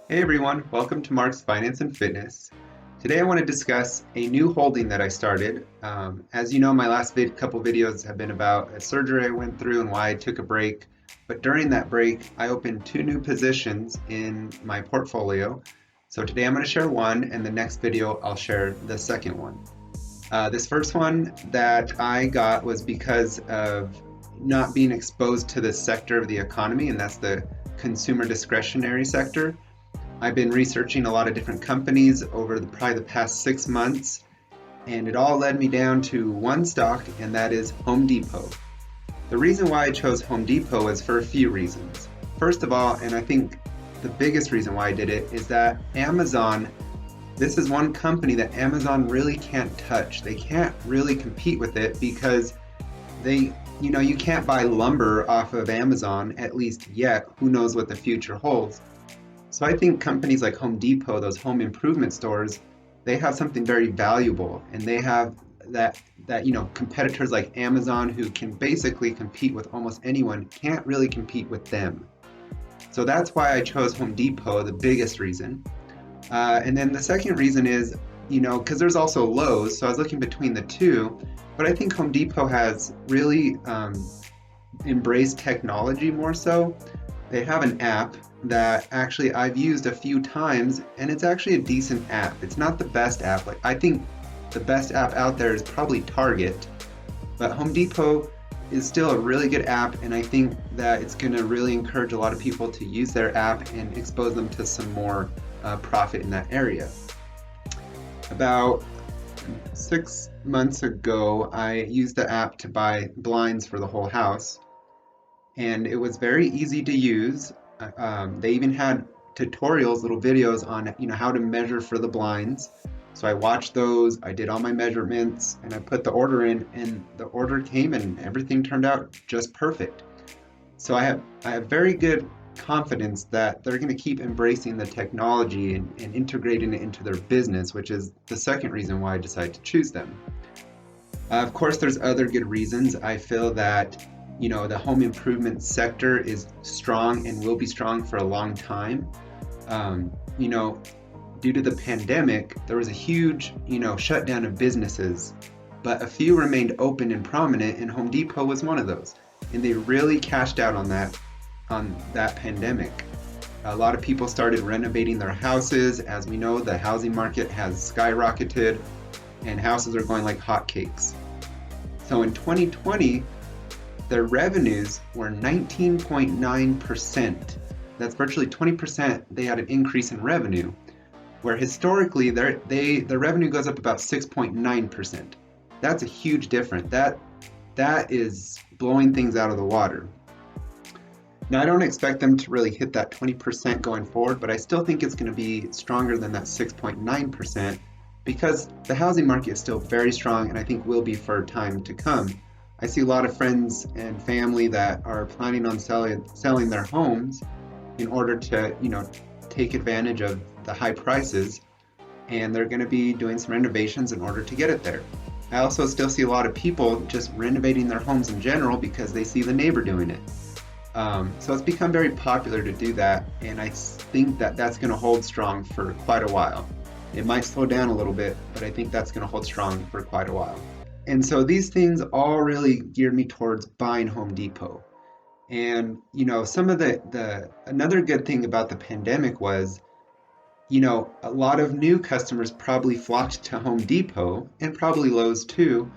Hey everyone, welcome to Mark's Finance and Fitness. Today I want to discuss a new holding that I started. As you know, my last couple videos have been about a surgery I went through and why I took a break. But during that break, I opened two new positions in my portfolio. So today I'm going to share one, and the next video I'll share the second one. This first one that I got was because of not being exposed to this sector of the economy, and that's the consumer discretionary sector. I've been researching a lot of different companies over probably the past 6 months, and it all led me down to one stock, and that is Home Depot. The reason why I chose Home Depot is for a few reasons. First of all, and I think the biggest reason why I did it, is that this is one company that Amazon really can't touch. They can't really compete with it because you can't buy lumber off of Amazon, at least yet. Who knows what the future holds? So I think companies like Home Depot, those home improvement stores, they have something very valuable, and they have that competitors like Amazon, who can basically compete with almost anyone, can't really compete with them. So that's why I chose Home Depot, the biggest reason. And then the second reason is, because there's also Lowe's, so I was looking between the two, but I think Home Depot has really embraced technology more so. They have an app that actually I've used a few times, and it's actually a decent app. It's not the best app. Like, I think the best app out there is probably Target, but Home Depot is still a really good app, and I think that it's going to really encourage a lot of people to use their app and expose them to some more profit in that area. About 6 months ago, I used the app to buy blinds for the whole house, and it was very easy to use. They even had tutorials, little videos on how to measure for the blinds. So I watched those, I did all my measurements, and I put the order in, and the order came, and everything turned out just perfect. So I have very good confidence that they're going to keep embracing the technology and integrating it into their business, which is the second reason why I decided to choose them. Of course, there's other good reasons. I feel that the home improvement sector is strong and will be strong for a long time. Due to the pandemic, there was a huge, shutdown of businesses, but a few remained open and prominent, and Home Depot was one of those. And they really cashed out on that pandemic. A lot of people started renovating their houses. As we know, the housing market has skyrocketed, and houses are going like hotcakes. So in 2020, their revenues were 19.9%. That's virtually 20%. They had an increase in revenue, where historically their revenue goes up about 6.9%. That's a huge difference. That is blowing things out of the water. Now, I don't expect them to really hit that 20% going forward, but I still think it's going to be stronger than that 6.9% because the housing market is still very strong, and I think will be for time to come. I see a lot of friends and family that are planning on selling their homes in order to, take advantage of the high prices, and they're going to be doing some renovations in order to get it there. I also still see a lot of people just renovating their homes in general because they see the neighbor doing it. So it's become very popular to do that, and I think that that's going to hold strong for quite a while. It might slow down a little bit, but I think that's going to hold strong for quite a while. And so these things all really geared me towards buying Home Depot. And some of another good thing about the pandemic was, a lot of new customers probably flocked to Home Depot, and probably Lowe's too.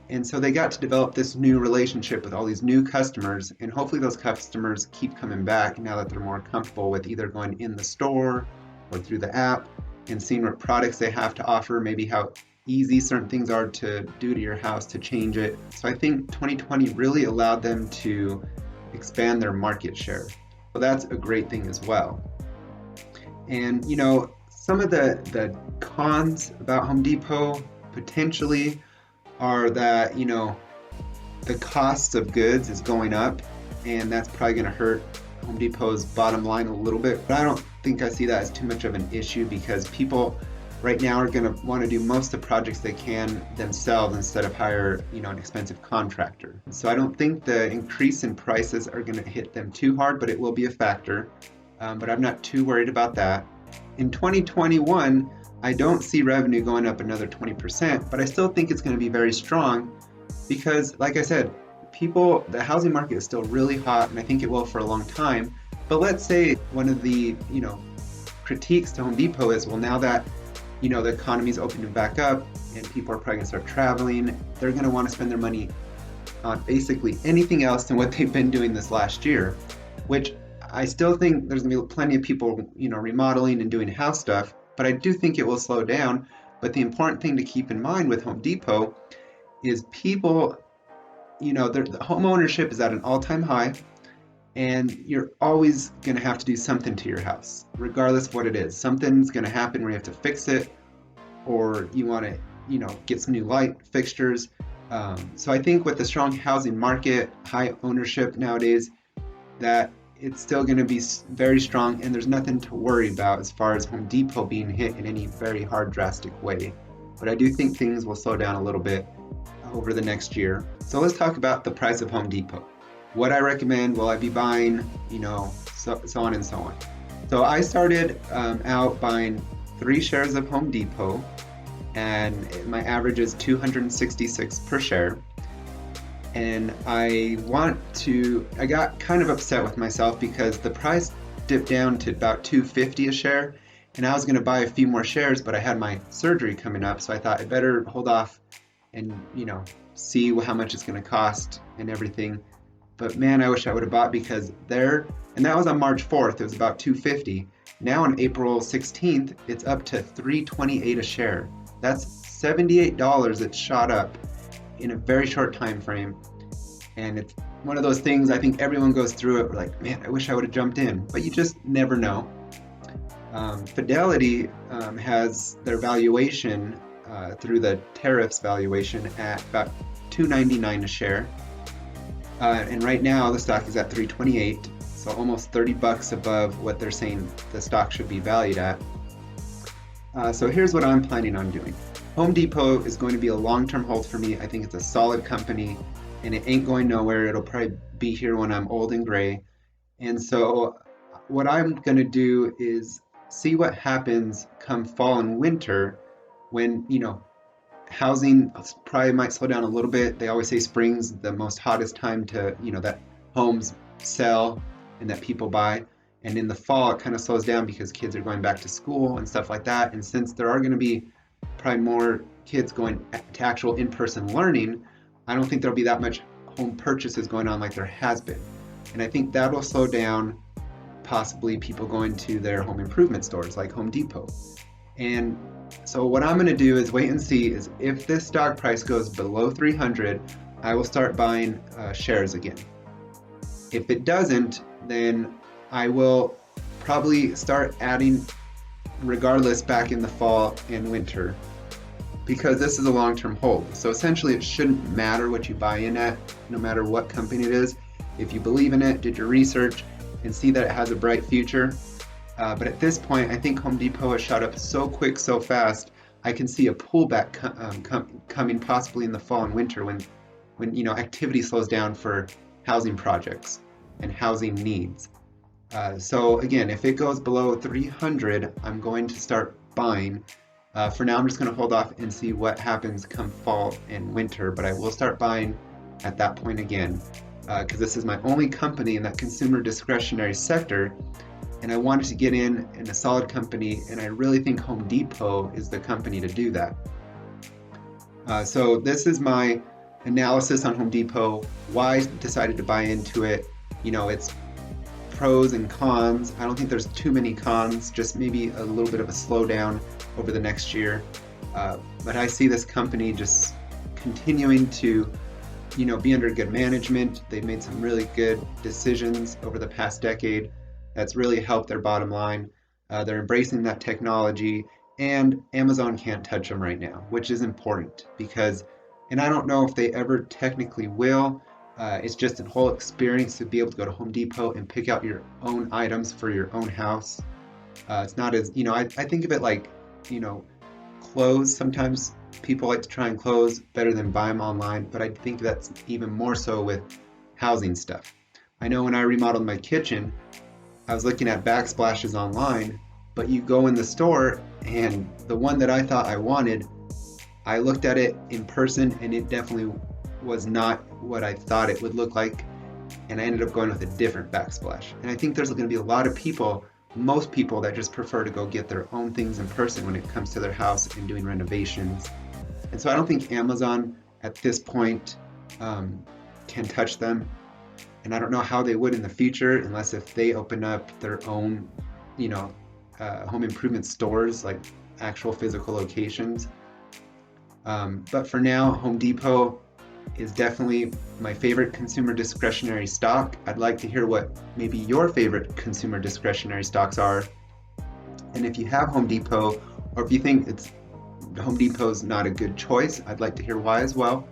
And so they got to develop this new relationship with all these new customers, and hopefully those customers keep coming back now that they're more comfortable with either going in the store or through the app and seeing what products they have to offer, maybe how easy certain things are to do to your house to change it. So I think 2020 really allowed them to expand their market share. So that's a great thing as well. And some of the cons about Home Depot potentially are that the cost of goods is going up, and that's probably going to hurt Home Depot's bottom line a little bit. But I don't think I see that as too much of an issue because people right now are going to want to do most of the projects they can themselves instead of hire, an expensive contractor. So I don't think the increase in prices are going to hit them too hard, but it will be a factor. But I'm not too worried about that. in 2021, I don't see revenue going up another 20%, but I still think it's going to be very strong because, like I said, the housing market is still really hot, and I think it will for a long time. But let's say one of the, critiques to Home Depot is, well, now that, the economy's opening back up and people are probably going to start traveling, they're going to want to spend their money on basically anything else than what they've been doing this last year, which I still think there's going to be plenty of people, remodeling and doing house stuff, but I do think it will slow down. But the important thing to keep in mind with Home Depot is people, the home ownership is at an all-time high, and you're always going to have to do something to your house, regardless of what it is. Something's going to happen where you have to fix it, or you want to, get some new light fixtures. So I think with the strong housing market, high ownership nowadays, that it's still going to be very strong, and there's nothing to worry about as far as Home Depot being hit in any very hard, drastic way. But I do think things will slow down a little bit over the next year. So let's talk about the price of Home Depot. What I recommend, will I be buying, so on and so on. So I started out buying 3 shares of Home Depot, and my average is 266 per share. And I got kind of upset with myself because the price dipped down to about 250 a share, and I was going to buy a few more shares, but I had my surgery coming up, so I thought I better hold off and, see how much it's going to cost and everything. But man, I wish I would have bought, because and that was on March 4th, it was about 250. Now on April 16th, it's up to 328 a share. That's $78 it shot up in a very short time frame. And it's one of those things, I think everyone goes through it, we're like, man, I wish I would have jumped in, but you just never know. Fidelity has their valuation through the tariffs valuation at about $299 a share. And right now the stock is at $328, so almost $30 above what they're saying the stock should be valued at. So here's what I'm planning on doing. Home Depot is going to be a long-term hold for me. I think it's a solid company, and it ain't going nowhere. It'll probably be here when I'm old and gray. And so what I'm going to do is see what happens come fall and winter, when, housing probably might slow down a little bit. They always say spring's the most hottest time to, that homes sell and that people buy. And in the fall, it kind of slows down because kids are going back to school and stuff like that. And since there are going to be probably more kids going to actual in-person learning, I don't think there'll be that much home purchases going on like there has been. And I think that will slow down possibly people going to their home improvement stores like Home Depot. And so what I'm going to do is wait and see, is if this stock price goes below 300, I will start buying shares again. If it doesn't, then I will probably start adding regardless back in the fall and winter, because this is a long-term hold. So essentially it shouldn't matter what you buy in at, no matter what company it is. If you believe in it, did your research, and see that it has a bright future. But at this point, I think Home Depot has shot up so quick, so fast, I can see a pullback coming possibly in the fall and winter when activity slows down for housing projects and housing needs. So again, if it goes below 300, I'm going to start buying. For now, I'm just going to hold off and see what happens come fall and winter, but I will start buying at that point again, because this is my only company in that consumer discretionary sector, and I wanted to get in a solid company, and I really think Home Depot is the company to do that. So this is my analysis on Home Depot, why I decided to buy into it. It's pros and cons. I don't think there's too many cons, just maybe a little bit of a slowdown over the next year. But I see this company just continuing to, be under good management. They've made some really good decisions over the past decade that's really helped their bottom line. They're embracing that technology, and Amazon can't touch them right now, which is important because, and I don't know if they ever technically will, it's just a whole experience to be able to go to Home Depot and pick out your own items for your own house. It's not as, I think of it like, clothes. Sometimes people like to try and clothes better than buy them online, but I think that's even more so with housing stuff. I know when I remodeled my kitchen, I was looking at backsplashes online, but you go in the store and the one that I thought I wanted, I looked at it in person and it definitely was not what I thought it would look like, and I ended up going with a different backsplash. And I think there's going to be a lot of people, most people, that just prefer to go get their own things in person when it comes to their house and doing renovations. And so I don't think Amazon at this point can touch them. And I don't know how they would in the future, unless if they open up their own, home improvement stores, like actual physical locations. But for now, Home Depot is definitely my favorite consumer discretionary stock. I'd like to hear what maybe your favorite consumer discretionary stocks are. And if you have Home Depot, or if you think Home Depot's not a good choice, I'd like to hear why as well.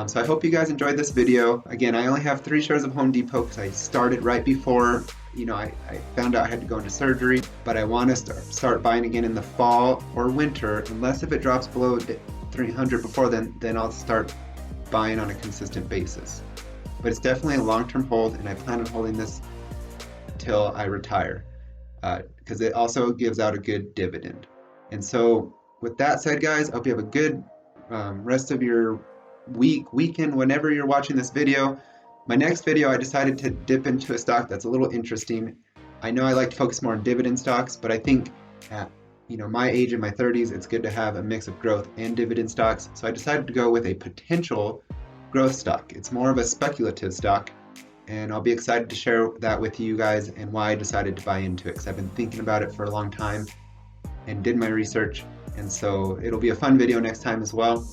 So I hope you guys enjoyed this video. Again, I only have 3 shares of Home Depot because I started right before, I found out I had to go into surgery, but I want to start buying again in the fall or winter, unless if it drops below 300 before then I'll start buying on a consistent basis. But it's definitely a long-term hold, and I plan on holding this till I retire, because it also gives out a good dividend. And so with that said, guys, I hope you have a good rest of your weekend, whenever you're watching this video. My next video, I decided to dip into a stock that's a little interesting. I know I like to focus more on dividend stocks, but I think at my age in my 30s, it's good to have a mix of growth and dividend stocks. So I decided to go with a potential growth stock. It's more of a speculative stock, and I'll be excited to share that with you guys and why I decided to buy into it, because I've been thinking about it for a long time and did my research. And so it'll be a fun video next time as well.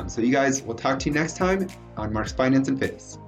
So you guys, we'll talk to you next time on Mark's Finance and Fitness.